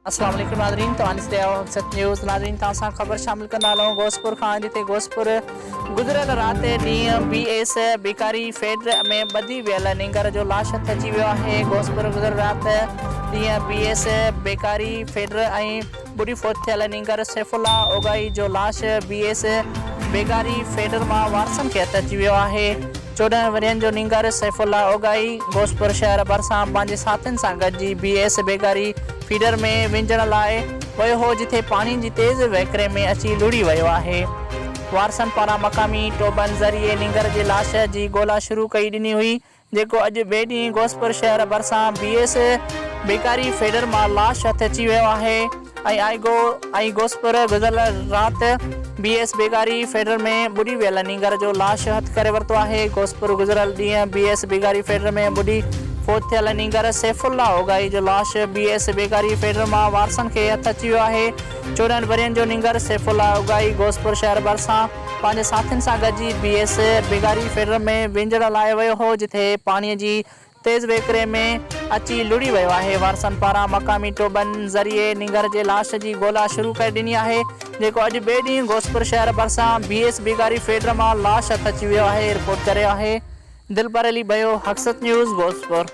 अस्सलाम वालेकुम नाज़रीन, तो सत न्यूज़ नाज़रीन तव्हां ख़बर शामिल कंदा हलूं घोसपुर खां, जिते घोसपुर गुज़िरियल राति ॾींहुं BS बेकारी फेडर में ॿधी वियल नींगर जो लाश हथ अची वियो आहे। घोसपुर गुज़िरियल राति ॾींहुं BS बेकारी फेडर ऐं बुरी फोत थियल नींगर सैफुल्ला ओगाई जो लाश BS बेकारी फेडर मां वारसनि खे हथ अची वियो आहे। 14 वरियनि जो नींगर सैफुल्ला ओगाई घोसपुर शहर भरिसां पंहिंजे साथियुनि सां गॾिजी BS बेकारी फीडर में विंझण लाइ वियो हो, जिथे पानी जी तेज़ वहकिरे में अची लुड़ी वियो आहे। वारसनि पारां मक़ामी टोबनि ज़रिए नींगर जी लाश जी ॻोल्हा शुरू कई ॾिनी हुई, जेको अॼु ॿिए ॾींहुं घोसपुर शहर भरिसां BS बेकारी फेडर मां लाश हथ अची वियो आहे। ऐं घोसपुर गुज़िरियल राति BS बेकारी फेडर में ॿुॾी वियल नींगर जो लाश हथ करे वरितो आहे। घोसपुर गुज़िरियल ॾींहुं BS बेकारी फेडर में ॿुॾी फोत थियल नींगर सैफुल्ला ओगाई जो लाश BS बेकारी फेडर मां वारसनि खे हथ अची वियो आहे। 14 वरियनि जो नींगर सैफुल्ला ओगाई घोसपुर शहर भरिसां पंहिंजे साथियुनि सां गॾिजी BS बेकारी फेडर में विंझण लाइ वियो हो, जिथे पाणीअ जी तेज़ वहकिरे में अची लुड़ी वियो आहे। वारसनि पारां मक़ामी टोबनि ज़रिए नींगर जे लाश जी ॻोल्हा शुरू करे ॾिनी आहे, जेको अॼु ॿिए ॾींहुं घोसपुर शहर भरिसां BS बेकारी फेडर मां लाश हथ अची वियो आहे। रिपोर्ट करे आहे दिलबर अली बयो, हक़सत न्यूज़ घोसपुर।